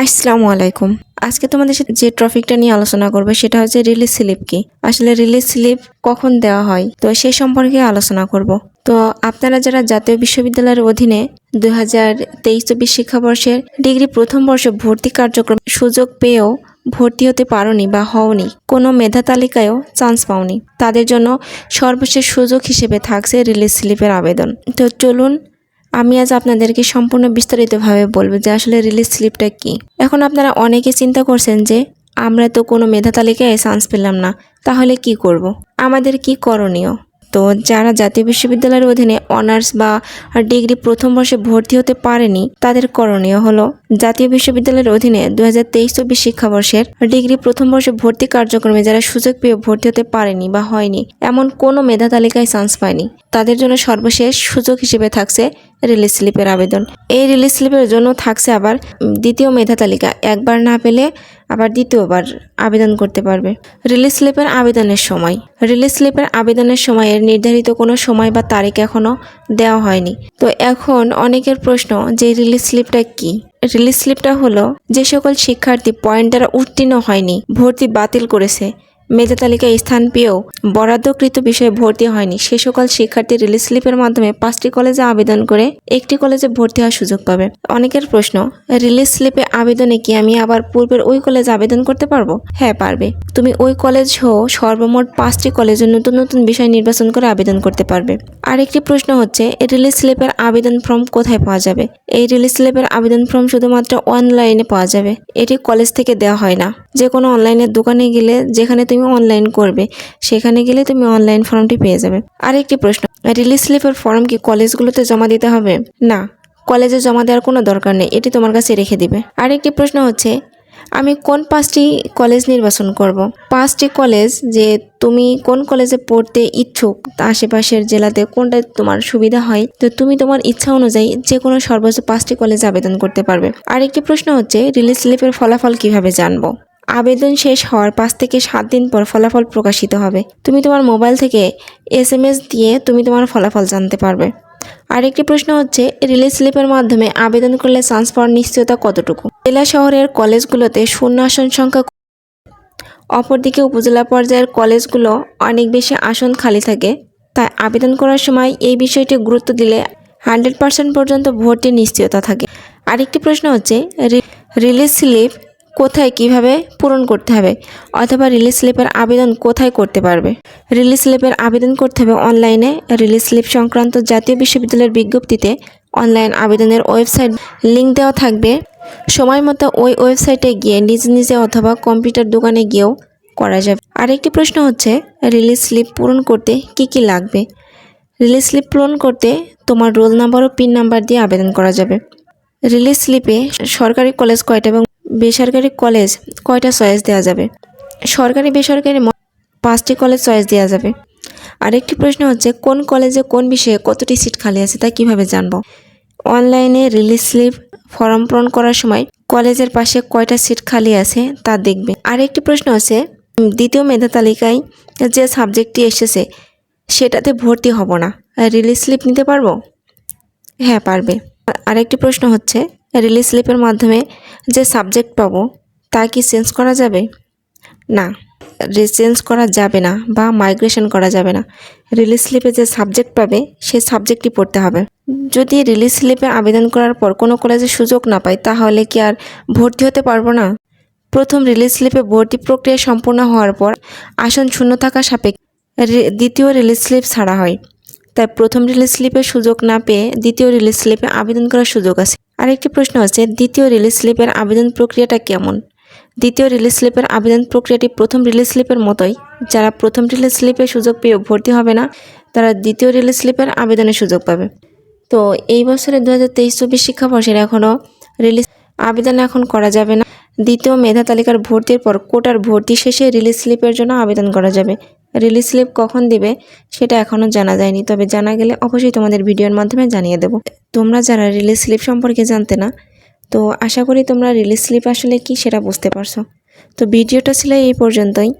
আসসালামু আলাইকুম। আজকে তোমাদের সাথে যে টপিকটা নিয়ে আলোচনা করব সেটা হচ্ছে রিলিজ স্লিপ কি। আসলে রিলিজ স্লিপ কখন দেওয়া হয় তো সেই সম্পর্কে আলোচনা করব। তো আপনারা যারা জাতীয় বিশ্ববিদ্যালয়ের অধীনে 2023-24 শিক্ষাবর্ষের ডিগ্রি প্রথম বর্ষ ভর্তি কার্যক্রম সুযোগ পেয়েও ভর্তি হতে পারোনি বা হওনি, কোনো মেধা তালিকায়ও চান্স পাওনি, তাদের জন্য সর্বশেষ সুযোগ হিসেবে থাকছে রিলিজ স্লিপের আবেদন। তো চলুন আমি আজ আপনাদেরকে সম্পূর্ণ বিস্তারিতভাবে বলবো যে আসলে রিলিজ স্লিপটা কি। এখন আপনারা অনেকে চিন্তা করছেন যে আমরা তো কোনো মেধা তালিকায় চান্স পেলাম না, তাহলে কি করব? আমাদের কি করণীয়? তো যারা জাতীয় বিশ্ববিদ্যালয়ের অধীনে অনার্স বা ডিগ্রি প্রথম বর্ষে ভর্তি হতে পারেনি, তাদের করণীয় হলো জাতীয় বিশ্ববিদ্যালয়ের অধীনে 2023-24 শিক্ষাবর্ষের ডিগ্রি প্রথম বর্ষে ভর্তি কার্যক্রমে যারা সুযোগ পেয়ে ভর্তি হতে পারেনি বা হয়নি, এমন কোনো মেধা তালিকায় চান্স পায়নি, তাদের জন্য সর্বশেষ সুযোগ হিসেবে থাকছে রিলিজ স্লিপের আবেদন। এই রিলিজ স্লিপের জন্য থাকছে আবার দ্বিতীয় মেধা তালিকা, একবার না পেলে আবার দ্বিতীয়বার আবেদন করতে পারবে। রিলিজ স্লিপের আবেদনের সময়, রিলিজ স্লিপের আবেদনের সময়ের নির্ধারিত কোনো সময় বা তারিখ এখনও দেওয়া হয়নি। তো এখন অনেকের প্রশ্ন যে রিলিজ স্লিপটা কি। রিলিজ স্লিপটা হলো যে সকল শিক্ষার্থী পয়েন্ট দ্বারা উত্তীর্ণ হয়নি, ভর্তি বাতিল করেছে, মেধা তালিকায় স্থান পেয়েও বরাদ্দকৃত বিষয়ে ভর্তি হয়নি, সে সকল শিক্ষার্থী রিলিজ স্লিপের মাধ্যমে 5টি কলেজে আবেদন করে একটি কলেজে ভর্তি হওয়ার সুযোগ পাবে। অনেকের প্রশ্ন, রিলিজ স্লিপে আবেদনে কি আমি আবার পূর্বের ওই কলেজে আবেদন করতে পারবো? হ্যাঁ, পারবে। তুমি ওই কলেজ সহ সর্বমোট 5টি কলেজে নতুন নতুন বিষয় নির্বাচন করে আবেদন করতে পারবে। আরেকটি প্রশ্ন হচ্ছে, রিলিজ স্লিপের আবেদন ফর্ম কোথায় পাওয়া যাবে? এই রিলিজ স্লিপের আবেদন ফর্ম শুধুমাত্র অনলাইনে পাওয়া যাবে, এটি কলেজ থেকে দেওয়া হয় না। যে কোনো অনলাইনের দোকানে গেলে, যেখানে তুমি অনলাইন করবে সেখানে গেলে তুমি অনলাইন ফর্মটি পেয়ে যাবে। আরেকটি প্রশ্ন, রিলিজ স্লিপের ফর্ম কি কলেজগুলোতে জমা দিতে হবে? না, কলেজে জমা দেওয়ার কোনো দরকার নেই, এটি তোমার কাছে রেখে দিবে। আরেকটি প্রশ্ন হচ্ছে, আমি কোন 5টি কলেজ নির্বাচন করব? 5টি কলেজ, যে তুমি কোন কলেজে পড়তে ইচ্ছুক, আশেপাশের জেলাতে কোনটা তোমার সুবিধা হয়, তো তুমি তোমার ইচ্ছা অনুযায়ী যে কোনো সর্বোচ্চ 5টি কলেজে আবেদন করতে পারবে। আরেকটি প্রশ্ন হচ্ছে, রিলিজ স্লিপের ফলাফল কিভাবে জানবো? আবেদন শেষ হওয়ার 5 থেকে 7 দিন পর ফলাফল প্রকাশিত হবে। তুমি তোমার মোবাইল থেকে SMS দিয়ে তুমি তোমার ফলাফল জানতে পারবে। আরেকটি প্রশ্ন হচ্ছে, রিলিজ স্লিপের মাধ্যমে আবেদন করলে চান্স পাওয়ার নিশ্চয়তা কতটুকু? জেলা শহরের কলেজগুলোতে শূন্য আসন সংখ্যা, অপরদিকে উপজেলা পর্যায়ের কলেজগুলো অনেক বেশি আসন খালি থাকে, তাই আবেদন করার সময় এই বিষয়টি গুরুত্ব দিলে 100% পর্যন্ত ভর্তির নিশ্চয়তা থাকে। আরেকটি প্রশ্ন হচ্ছে, রিলিজ স্লিপ কোথায় কিভাবে পূরণ করতে হবে, অথবা রিলিজ স্লিপের আবেদন কোথায় করতে পারবে? রিলিজ স্লিপের আবেদন করতে হবে অনলাইনে। রিলিজ স্লিপ সংক্রান্ত জাতীয় বিশ্ববিদ্যালয়ের বিজ্ঞপ্তিতে অনলাইন আবেদনের ওয়েবসাইট লিঙ্ক দেওয়া থাকবে। সময় মতো ওই ওয়েবসাইটে গিয়ে নিজে নিজে অথবা কম্পিউটার দোকানে গিয়েও করা যাবে। আরেকটি প্রশ্ন হচ্ছে, রিলিজ স্লিপ পূরণ করতে কি কি লাগবে? রিলিজ স্লিপ পূরণ করতে তোমার রোল নাম্বার ও পিন নাম্বার দিয়ে আবেদন করা যাবে। রিলিজ স্লিপে সরকারি কলেজ কয়টা এবং বেসরকারি কলেজ কয়টা চয়েস দেওয়া যাবে? সরকারি বেসরকারি 5টি কলেজ চয়েস দেওয়া যাবে। আরেকটি প্রশ্ন হচ্ছে, কোন কলেজে কোন বিষয়ে কতটি সিট খালি আছে তা কিভাবে জানবো? অনলাইনে রিলিজ স্লিপ ফর্ম পূরণ করার সময় কলেজের পাশে কয়টা সিট খালি আছে তা দেখবে। আরেকটি প্রশ্ন আছে, দ্বিতীয় মেধা তালিকায় যে সাবজেক্টটি এসেছে সেটাতে ভর্তি হব না, রিলিজ স্লিপ নিতে পারবো? হ্যাঁ, পারবে। আরেকটি প্রশ্ন হচ্ছে, রিলিজ স্লিপের মাধ্যমে যে সাবজেক্ট পাবো তা কি চেঞ্জ করা যাবে? না, চেঞ্জ করা যাবে না বা মাইগ্রেশন করা যাবে না। রিলিজ স্লিপে যে সাবজেক্ট পাবে সেই সাবজেক্টই পড়তে হবে। যদি রিলিজ স্লিপে আবেদন করার পর কোনো কলেজে সুযোগ না পাই, তাহলে কি আর ভর্তি হতে পারবো না? প্রথম রিলিজ স্লিপে ভর্তি প্রক্রিয়া সম্পূর্ণ হওয়ার পর আসন শূন্য থাকা সাপেক্ষে দ্বিতীয় রিলিজ স্লিপ ছাড়া হয়, তাই প্রথম রিলিজ স্লিপে সুযোগ না পেয়ে দ্বিতীয় রিলিজ স্লিপে আবেদন করার সুযোগ আছে। আরেকটি প্রশ্ন হচ্ছে, দ্বিতীয় রিলিজ স্লিপের আবেদন প্রক্রিয়াটা কেমন? দ্বিতীয় রিলিজ স্লিপের আবেদন প্রক্রিয়াটি প্রথম রিলিজ স্লিপের মতোই। যারা প্রথম রিলিজ স্লিপে সুযোগ পেয়ে ভর্তি হবে না, তারা দ্বিতীয় রিলিজ স্লিপের আবেদনের সুযোগ পাবে। তো এই বছরের 2023-24 শিক্ষাবর্ষের এখনও রিলিজ আবেদন এখন করা যাবে না। দ্বিতীয় মেধা তালিকার ভর্তির পর কোটার ভর্তি শেষে রিলিজ স্লিপের জন্য আবেদন করা যাবে। রিলিজ স্লিপ কখন দিবে সেটা এখনও জানা যায়নি, তবে জানা গেলে অবশ্যই তোমাদের ভিডিওর মাধ্যমে জানিয়ে দেব। তোমরা যারা রিলিজ স্লিপ সম্পর্কে জানতে না, তো আশা করি তোমরা রিলিজ স্লিপ আসলে কি সেটা বুঝতে পারছো। তো ভিডিওটা ছিল এই পর্যন্তই।